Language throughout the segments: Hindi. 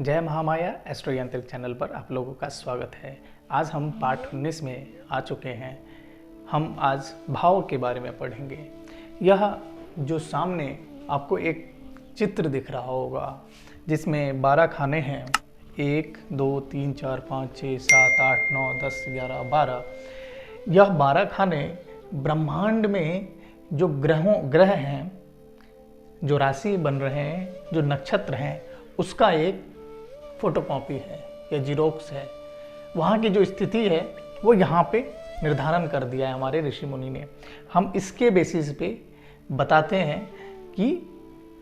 जय महामाया एस्ट्रो यांत्रिक चैनल पर आप लोगों का स्वागत है। आज हम पाठ 19 में आ चुके हैं। हम आज भाव के बारे में पढ़ेंगे। यह जो सामने आपको एक चित्र दिख रहा होगा जिसमें 12 खाने हैं, 1 2 3 4 5 6 7 8 9 10 11 12। यह 12 खाने ब्रह्मांड में जो ग्रह हैं, जो राशि बन रहे हैं, जो नक्षत्र हैं, उसका एक फोटोकॉपी है या जीरोक्स है। वहाँ की जो स्थिति है वो यहाँ पे निर्धारण कर दिया है हमारे ऋषि मुनि ने। हम इसके बेसिस पे बताते हैं कि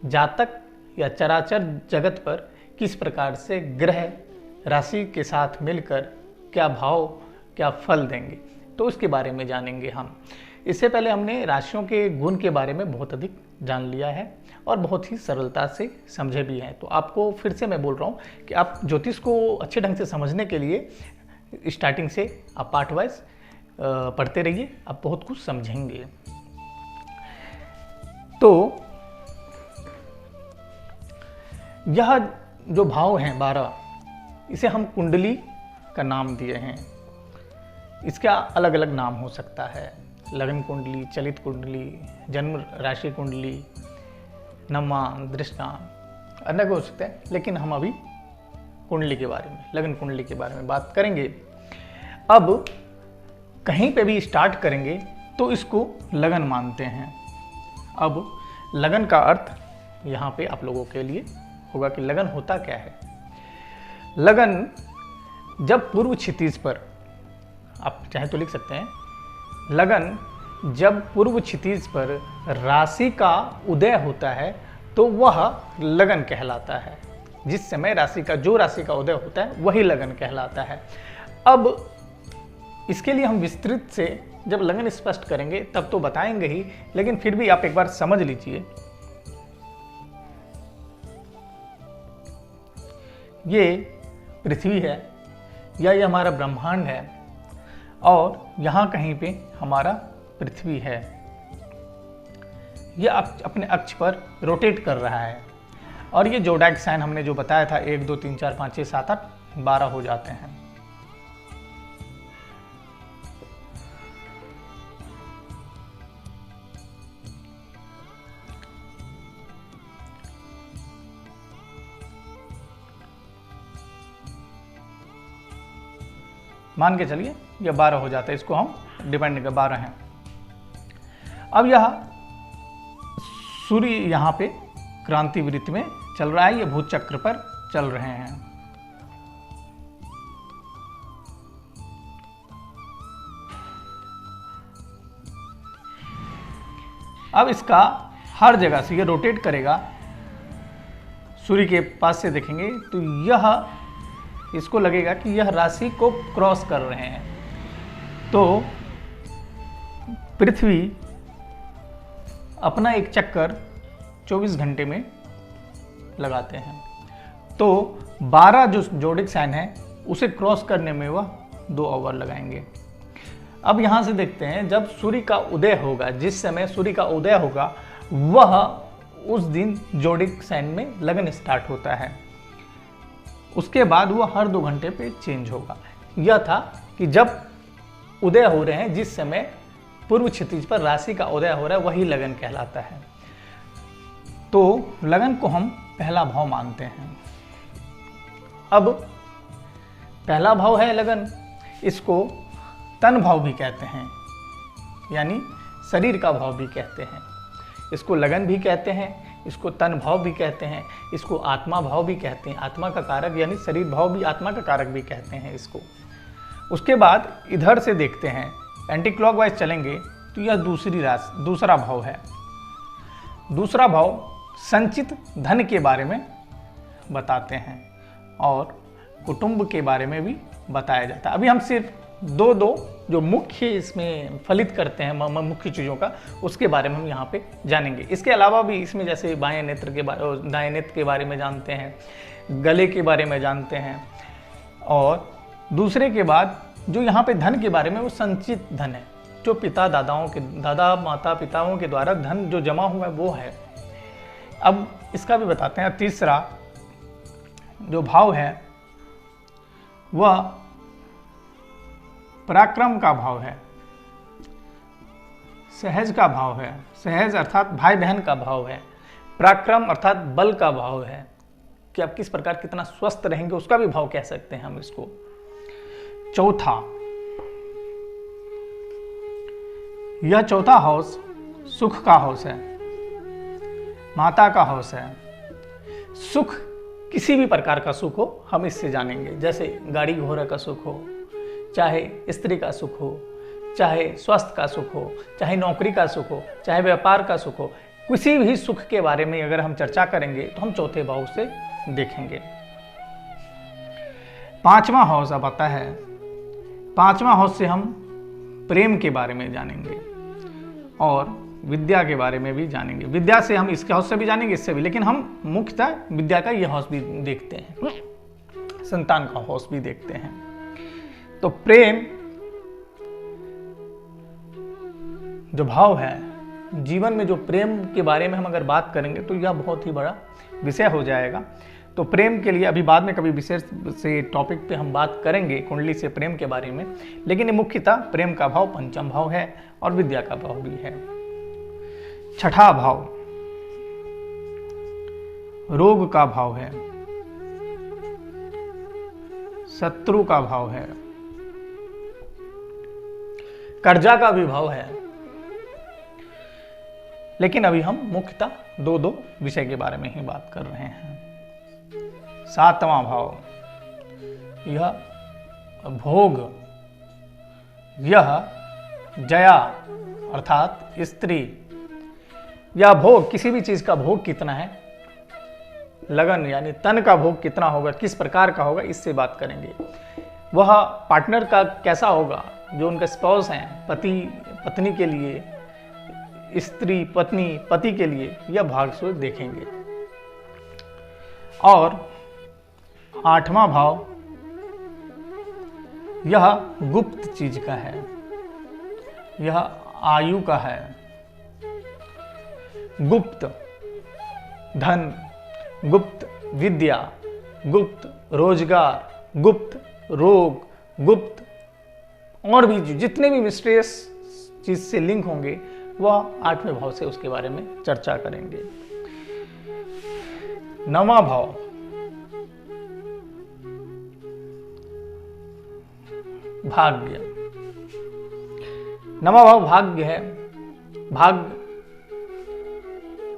जातक या चराचर जगत पर किस प्रकार से ग्रह राशि के साथ मिलकर क्या भाव, क्या फल देंगे, तो उसके बारे में जानेंगे हम। इससे पहले हमने राशियों के गुण के बारे में बहुत अधिक जान लिया है और बहुत ही सरलता से समझे भी हैं। तो आपको फिर से मैं बोल रहा हूँ कि आप ज्योतिष को अच्छे ढंग से समझने के लिए स्टार्टिंग से आप पार्ट वाइज पढ़ते रहिए, आप बहुत कुछ समझेंगे। तो यह जो भाव हैं 12, इसे हम कुंडली का नाम दिए हैं। इसका अलग अलग नाम हो सकता है, लगन कुंडली, चलित कुंडली, जन्म राशि कुंडली, नमा, दृष्टा, अलग हो सकते हैं। लेकिन हम अभी कुंडली के बारे में, लगन कुंडली के बारे में बात करेंगे। अब कहीं पे भी स्टार्ट करेंगे तो इसको लगन मानते हैं। अब लगन का अर्थ यहाँ पे आप लोगों के लिए होगा कि लगन होता क्या है। लगन जब पूर्व क्षितिज पर, आप चाहे तो लिख सकते हैं, लगन जब पूर्व क्षितिज पर राशि का उदय होता है तो वह लगन कहलाता है। जिस समय राशि का उदय होता है वही लगन कहलाता है। अब इसके लिए हम विस्तृत से जब लगन स्पष्ट करेंगे तब तो बताएंगे ही, लेकिन फिर भी आप एक बार समझ लीजिए। ये पृथ्वी है या ये हमारा ब्रह्मांड है और यहाँ कहीं पे हमारा पृथ्वी है। ये अपने अक्ष पर रोटेट कर रहा है और ये जोडाइक साइन हमने जो बताया था 1 2 3 4 5 6 7 8 12 हो जाते हैं। मान के चलिए ये 12 हो जाता है, इसको हम डिपेंड कर 12 हैं। अब यह सूर्य यहाँ पे क्रांति वृत्त में चल रहा है, ये भूत चक्र पर चल रहे हैं। अब इसका हर जगह से ये रोटेट करेगा। सूर्य के पास से देखेंगे तो यह, इसको लगेगा कि यह राशि को क्रॉस कर रहे हैं। तो पृथ्वी अपना एक चक्कर 24 घंटे में लगाते हैं। तो 12 जो जोडिक साइन है उसे क्रॉस करने में वह 2 आवर लगाएंगे। अब यहाँ से देखते हैं, जब सूर्य का उदय होगा, जिस समय सूर्य का उदय होगा वह उस दिन जोडिक साइन में लगन स्टार्ट होता है। उसके बाद वह हर 2 घंटे पे चेंज होगा। यह था कि जब उदय हो रहे हैं, जिस समय पूर्व क्षितिज पर राशि का उदय हो रहा है, वही लगन कहलाता है। तो लगन को हम पहला भाव मानते हैं। अब पहला भाव है लगन, इसको तन भाव भी कहते हैं, यानी शरीर का भाव भी कहते हैं। इसको लगन भी कहते हैं, इसको तन भाव भी कहते हैं, इसको आत्मा भाव भी कहते हैं। आत्मा का कारक यानी शरीर भाव भी आत्मा का कारक भी कहते हैं इसको। उसके बाद इधर से देखते हैं, एंटी क्लॉकवाइज चलेंगे तो यह दूसरा भाव है। दूसरा भाव संचित धन के बारे में बताते हैं और कुटुंब के बारे में भी बताया जाता है। अभी हम सिर्फ दो जो मुख्य इसमें फलित करते हैं मुख्य चीज़ों का, उसके बारे में हम यहाँ पे जानेंगे। इसके अलावा भी इसमें जैसे बाएं नेत्र के बारे, दाएं नेत्र के बारे में जानते हैं, गले के बारे में जानते हैं, और दूसरे के बाद जो यहाँ पे धन के बारे में, वो संचित धन है, जो दादा माता पिताओं के द्वारा धन जो जमा हुआ है वो है। अब इसका भी बताते हैं। तीसरा जो भाव है वह पराक्रम का भाव है, सहज का भाव है। सहज अर्थात भाई बहन का भाव है। पराक्रम अर्थात बल का भाव है कि आप किस प्रकार कितना स्वस्थ रहेंगे, उसका भी भाव कह सकते हैं हम इसको। चौथा, यह चौथा हाउस सुख का हाउस है, माता का हाउस है। सुख किसी भी प्रकार का सुख हो हम इससे जानेंगे, जैसे गाड़ी घोड़ा का सुख हो, चाहे स्त्री का सुख हो, चाहे स्वास्थ्य का सुख हो, चाहे नौकरी का सुख हो, चाहे व्यापार का सुख हो, किसी भी सुख के बारे में अगर हम चर्चा करेंगे तो हम चौथे भाव से देखेंगे। पांचवा हाउस अब आता है। पांचवा हाउस से हम प्रेम के बारे में जानेंगे और विद्या के बारे में भी जानेंगे। विद्या से हम इसके हाउस से भी जानेंगे, इससे भी, लेकिन हम मुख्यतः विद्या का यह हाउस भी देखते हैं, संतान का हाउस भी देखते हैं। तो प्रेम जो भाव है, जीवन में जो प्रेम के बारे में हम अगर बात करेंगे तो यह बहुत ही बड़ा विषय हो जाएगा। तो प्रेम के लिए अभी बाद में कभी विशेष से टॉपिक पे हम बात करेंगे कुंडली से प्रेम के बारे में, लेकिन ये मुख्यतः प्रेम का भाव पंचम भाव है और विद्या का भाव भी है। छठा भाव रोग का भाव है, शत्रु का भाव है, कर्जा का भी भाव है। लेकिन अभी हम मुख्यतः दो विषय के बारे में ही बात कर रहे हैं। सातवां भाव, यह भोग, यह जया अर्थात स्त्री, यह भोग, किसी भी चीज का भोग कितना है, लगन यानी तन का भोग कितना होगा, किस प्रकार का होगा, इससे बात करेंगे। वह पार्टनर का कैसा होगा, जो उनका स्पाउस हैं, पति पत्नी के लिए, स्त्री पत्नी पति के लिए, यह भाग से देखेंगे। और आठवां भाव यह गुप्त चीज का है, यह आयु का है। गुप्त धन, गुप्त विद्या, गुप्त रोजगार, गुप्त रोग, गुप्त और भी जितने भी मिस्टीरियस चीज से लिंक होंगे वह आठवें भाव से उसके बारे में चर्चा करेंगे। नवां भाव भाग्य, नवां भाव भाग्य है। भाग्य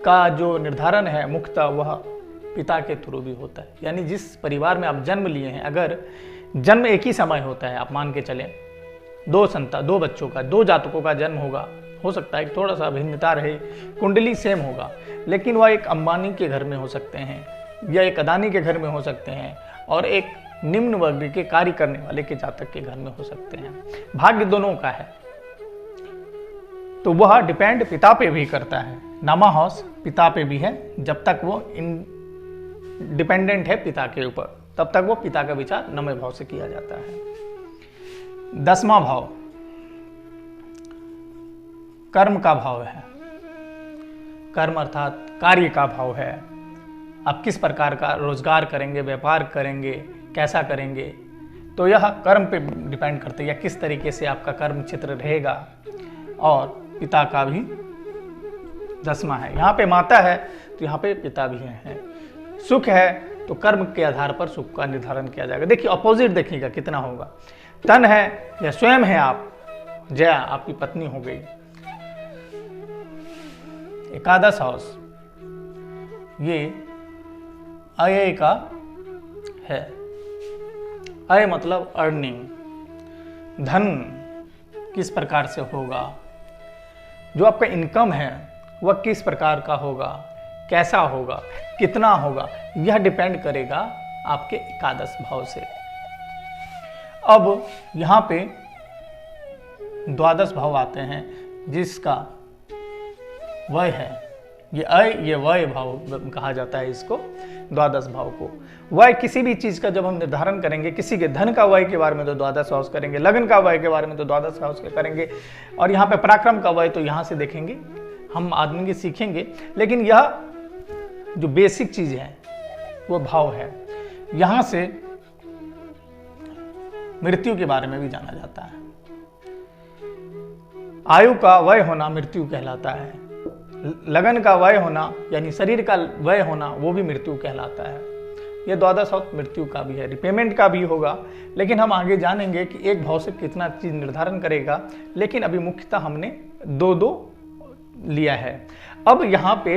का जो निर्धारण है मुख्यतः वह पिता के थ्रू भी होता है, यानी जिस परिवार में आप जन्म लिए हैं, अगर जन्म एक ही समय होता है, आप मान के चलें दो बच्चों का, दो जातकों का जन्म होगा, हो सकता है थोड़ा सा भिन्नता रहे, कुंडली सेम होगा, लेकिन वह एक अंबानी के घर में हो सकते हैं या एक अदानी के घर में हो सकते हैं और एक निम्न वर्ग के कार्य करने वाले के जातक के घर में हो सकते हैं। भाग्य दोनों का है, तो वह डिपेंड पिता पे भी करता है। नामा हाउस पिता पे भी है, जब तक वो डिपेंडेंट है पिता के ऊपर, तब तक वो पिता का विचार नवे भाव से किया जाता है। दसवां भाव कर्म का भाव है। कर्म अर्थात कार्य का भाव है। आप किस प्रकार का रोजगार करेंगे, व्यापार करेंगे, कैसा करेंगे, तो यह कर्म पे डिपेंड करते हैं, या किस तरीके से आपका कर्म क्षेत्र रहेगा। और पिता का भी 10वां है। यहाँ पे माता है तो यहाँ पे पिता भी है। सुख है तो कर्म के आधार पर सुख का निर्धारण किया जाएगा। देखिए अपोजिट देखिएगा कितना होगा। तन है या स्वयं है आप, जया आपकी पत्नी हो गई। एकादश हाउस ये अय का है। अय मतलब अर्निंग, धन किस प्रकार से होगा, जो आपका इनकम है वह किस प्रकार का होगा, कैसा होगा, कितना होगा, यह डिपेंड करेगा आपके एकादश भाव से। अब यहाँ पे द्वादश भाव आते हैं, जिसका वय है, ये अय ये वय भाव कहा जाता है इसको, द्वादश भाव को। वय किसी भी चीज का जब हम निर्धारण करेंगे, किसी के धन का वय के बारे में तो द्वादश हाउस करेंगे, लगन का वय के बारे में तो द्वादश हाउस के करेंगे, और यहाँ पे पराक्रम का वय तो यहाँ से देखेंगे, हम आदमी के सीखेंगे। लेकिन यह जो बेसिक चीज है वो भाव है। यहां से मृत्यु के बारे में भी जाना जाता है। आयु का वय होना मृत्यु कहलाता है, लगन का वय होना यानी शरीर का वय होना वो भी मृत्यु कहलाता है। यह द्वादश मृत्यु का भी है, रिपेमेंट का भी होगा, लेकिन हम आगे जानेंगे कि एक भाव से कितना चीज निर्धारण करेगा। लेकिन अभी मुख्यतः हमने दो दो लिया है। अब यहाँ पे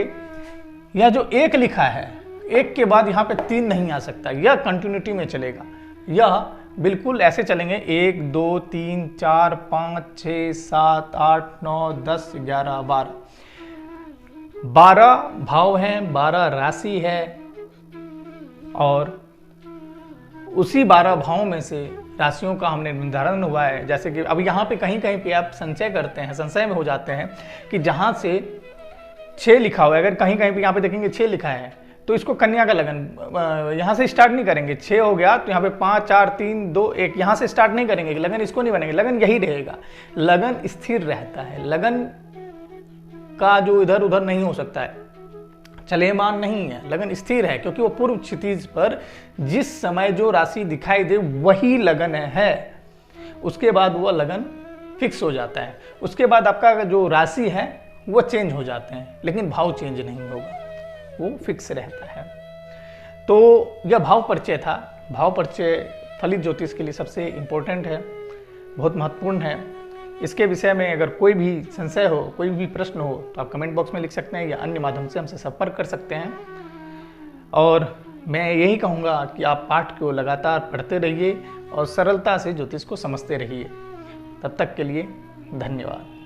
यह जो एक लिखा है, एक के बाद यहाँ पे 3 नहीं आ सकता, यह कंटिन्यूटी में चलेगा। यह बिल्कुल ऐसे चलेंगे 1 2 3 4 5 6 7 8 9 10 11 12 12 भाव हैं, 12 राशि है, और उसी 12 भावों में से राशियों का हमने निर्धारण हुआ है। जैसे कि अब यहाँ पे कहीं कहीं पे आप संचय करते हैं, संशय में हो जाते हैं कि जहाँ से 6 लिखा हुआ है, अगर कहीं कहीं पे यहाँ पे देखेंगे 6 लिखा है तो इसको कन्या का लगन यहाँ से स्टार्ट नहीं करेंगे। 6 हो गया तो यहाँ पे 5 4 3 2 1 यहाँ से स्टार्ट नहीं करेंगे, लगन इसको नहीं बनेंगे, लगन यही रहेगा। लगन स्थिर रहता है, लगन का जो इधर उधर नहीं हो सकता है, चलेमान नहीं है, लगन स्थिर है, क्योंकि वो पूर्व क्षितिज पर जिस समय जो राशि दिखाई दे वही लगन है। उसके बाद वह लगन फिक्स हो जाता है। उसके बाद आपका जो राशि है वो चेंज हो जाते हैं, लेकिन भाव चेंज नहीं होगा, वो फिक्स रहता है। तो यह भाव परिचय था। भाव परिचय फलित ज्योतिष के लिए सबसे इंपॉर्टेंट है, बहुत महत्वपूर्ण है। इसके विषय में अगर कोई भी संशय हो, कोई भी प्रश्न हो, तो आप कमेंट बॉक्स में लिख सकते हैं या अन्य माध्यम से हमसे संपर्क कर सकते हैं। और मैं यही कहूँगा कि आप पाठ को लगातार पढ़ते रहिए और सरलता से ज्योतिष को समझते रहिए। तब तक के लिए धन्यवाद।